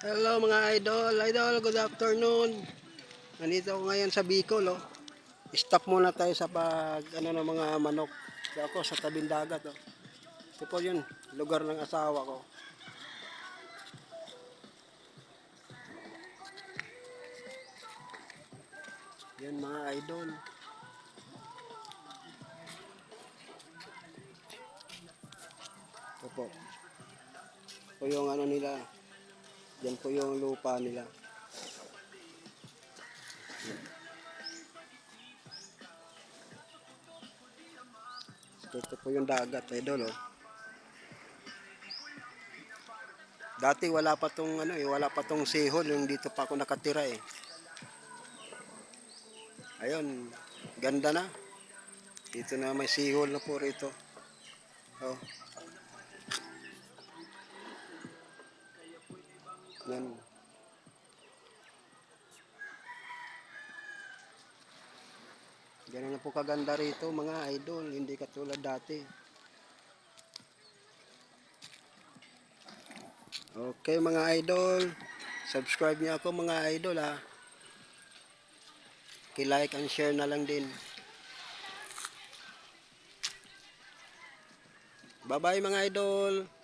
Hello mga idol, good afternoon. Nandito ako ngayon sa Bicol, oh. Stop muna tayo sa pag ng mga manok. So ako sa tabing dagat, oh. Ito po 'yun, lugar ng asawa ko. Yan mga idol. Ito po. Ito yung nila. Yan po yung lupa nila. Ito po yung dagat, idol, oh. Dati wala pa tong wala pa tong sihol, yung dito pa ako nakatira eh. Ayun, ganda na. Dito na may sihol na po rito. Oh, yan. Ganun na po kaganda rito mga idol, hindi katulad dati. Okay mga idol, subscribe niyo ako mga idol ha. Ki-like and share na lang din. Bye bye mga idol.